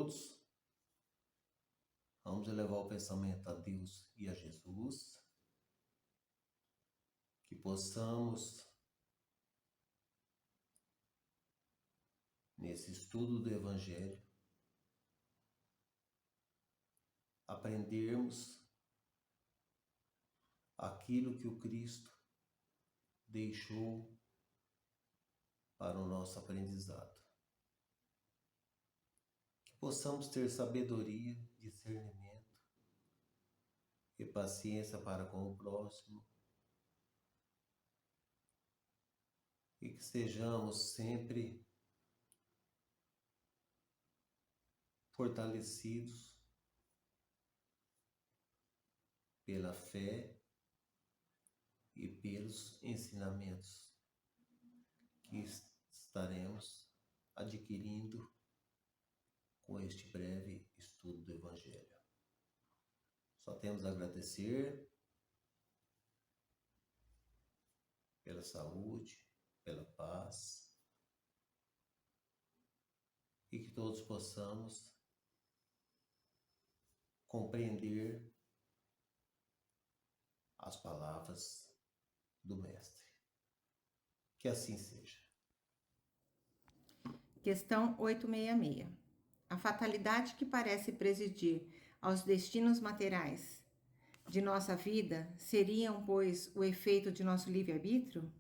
todos. Vamos elevar o pensamento a Deus e a Jesus. Que possamos, nesse estudo do Evangelho, aprendermos aquilo que o Cristo deixou para o nosso aprendizado. Que possamos ter sabedoria, discernimento e paciência para com o próximo. E que sejamos sempre fortalecidos pela fé e pelos ensinamentos que estaremos adquirindo com este breve estudo do Evangelho. Só temos a agradecer pela saúde, pela paz, e que todos possamos compreender as palavras do Mestre. Que assim seja. Questão 866. A fatalidade que parece presidir aos destinos materiais de nossa vida seriam, pois, o efeito de nosso livre-arbítrio?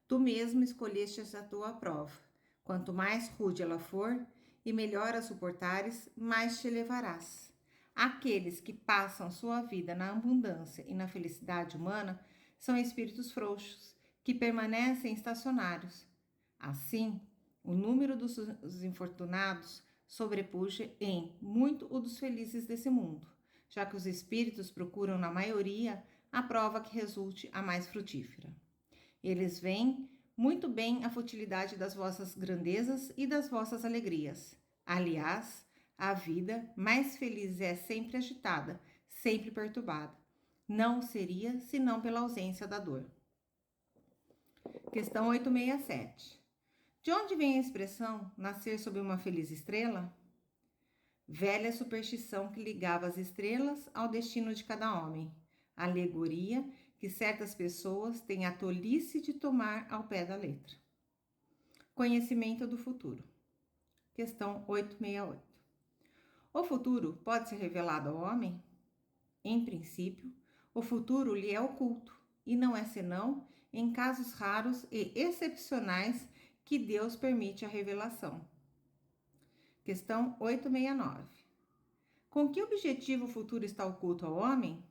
Tu mesmo escolheste a tua prova. Quanto mais rude ela for e melhor a suportares, mais te elevarás. Aqueles que passam sua vida na abundância e na felicidade humana são espíritos frouxos, que permanecem estacionários. Assim, o número dos infortunados sobrepuja em muito o dos felizes desse mundo, já que os espíritos procuram, na maioria, a prova que resulte a mais frutífera. Eles veem muito bem a futilidade das vossas grandezas e das vossas alegrias. Aliás, a vida mais feliz é sempre agitada, sempre perturbada. Não o seria senão pela ausência da dor. Questão 867. De onde vem a expressão nascer sob uma feliz estrela? Velha superstição que ligava as estrelas ao destino de cada homem. Alegoria que certas pessoas têm a tolice de tomar ao pé da letra. Conhecimento do futuro. Questão 868. O futuro pode ser revelado ao homem? Em princípio, o futuro lhe é oculto, e não é senão em casos raros e excepcionais que Deus permite a revelação. Questão 869. Com que objetivo o futuro está oculto ao homem?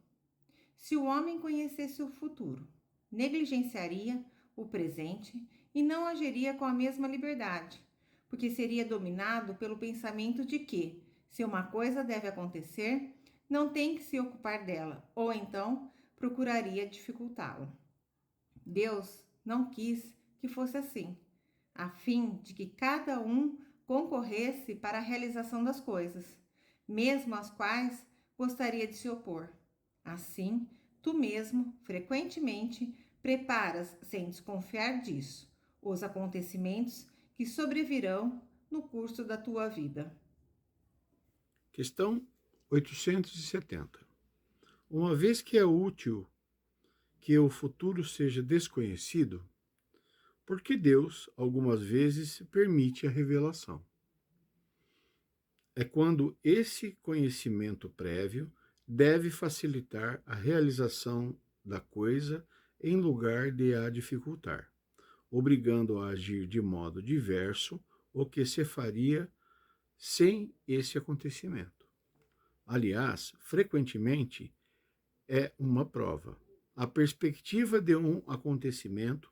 Se o homem conhecesse o futuro, negligenciaria o presente e não agiria com a mesma liberdade, porque seria dominado pelo pensamento de que, se uma coisa deve acontecer, não tem que se ocupar dela, ou então procuraria dificultá-la. Deus não quis que fosse assim, a fim de que cada um concorresse para a realização das coisas, mesmo às quais gostaria de se opor. Assim, tu mesmo, frequentemente, preparas, sem desconfiar disso, os acontecimentos que sobrevirão no curso da tua vida. Questão 870. Uma vez que é útil que o futuro seja desconhecido, por que Deus, algumas vezes, permite a revelação? É quando esse conhecimento prévio deve facilitar a realização da coisa em lugar de a dificultar, obrigando a agir de modo diverso o que se faria sem esse acontecimento. Aliás, frequentemente é uma prova. A perspectiva de um acontecimento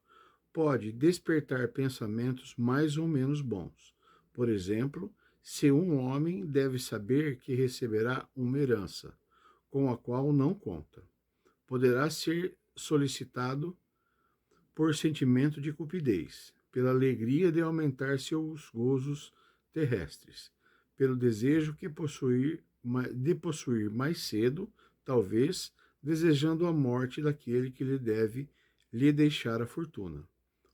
pode despertar pensamentos mais ou menos bons. Por exemplo, se um homem deve saber que receberá uma herança, com a qual não conta, poderá ser solicitado por sentimento de cupidez, pela alegria de aumentar seus gozos terrestres, pelo desejo de possuir mais cedo, talvez, desejando a morte daquele que lhe deixar a fortuna.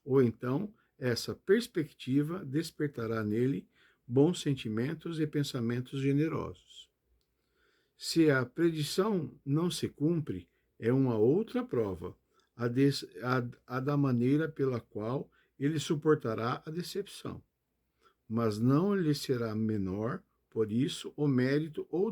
Ou então, essa perspectiva despertará nele bons sentimentos e pensamentos generosos. Se a predição não se cumpre, é uma outra prova, a da maneira pela qual ele suportará a decepção. Mas não lhe será menor, por isso, o mérito ou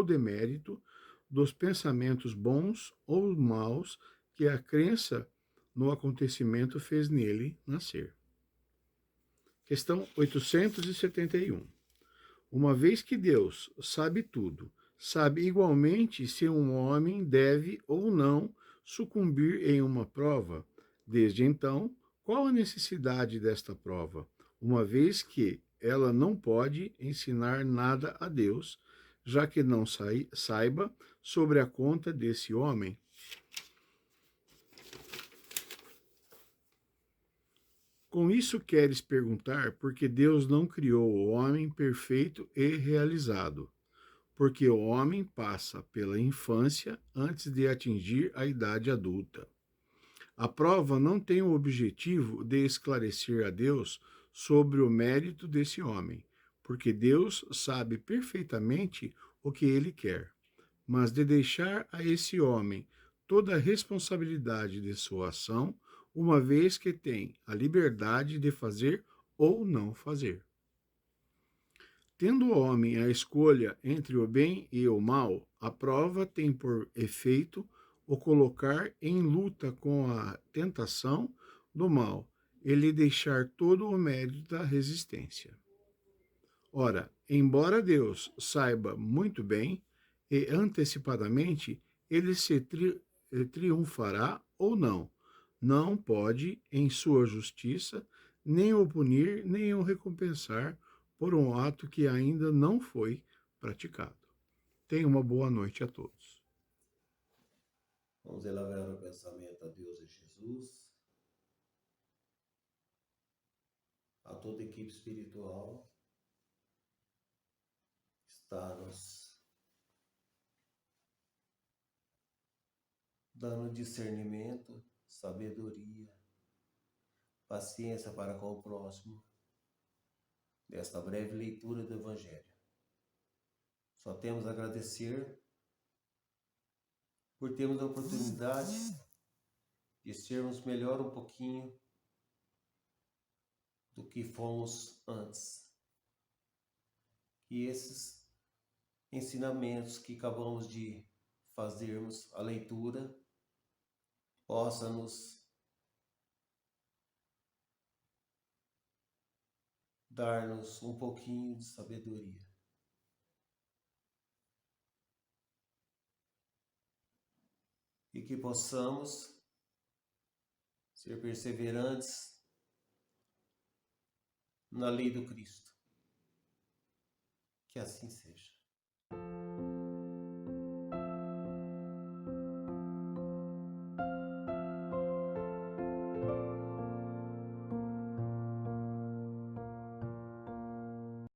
demérito dos pensamentos bons ou maus que a crença no acontecimento fez nele nascer. Questão 871. Uma vez que Deus sabe tudo, sabe igualmente se um homem deve ou não sucumbir em uma prova. Desde então, qual a necessidade desta prova, uma vez que ela não pode ensinar nada a Deus, já que não saiba sobre a conta desse homem? Com isso queres perguntar por que Deus não criou o homem perfeito e realizado? Porque o homem passa pela infância antes de atingir a idade adulta. A prova não tem o objetivo de esclarecer a Deus sobre o mérito desse homem, porque Deus sabe perfeitamente o que ele quer, mas de deixar a esse homem toda a responsabilidade de sua ação, uma vez que tem a liberdade de fazer ou não fazer. Tendo o homem a escolha entre o bem e o mal, a prova tem por efeito o colocar em luta com a tentação do mal e lhe deixar todo o mérito da resistência. Ora, embora Deus saiba muito bem e antecipadamente ele se triunfará ou não, não pode, em sua justiça, nem o punir, nem o recompensar por um ato que ainda não foi praticado. Tenha uma boa noite a todos. Vamos elaborar o pensamento a Deus e Jesus, a toda a equipe espiritual que está nos dando discernimento, sabedoria, paciência para com o próximo, desta breve leitura do Evangelho. Só temos a agradecer por termos a oportunidade de sermos melhor um pouquinho do que fomos antes. E esses ensinamentos que acabamos de fazermos, a leitura, possa nos dar-nos um pouquinho de sabedoria. E que possamos ser perseverantes na lei do Cristo. Que assim seja.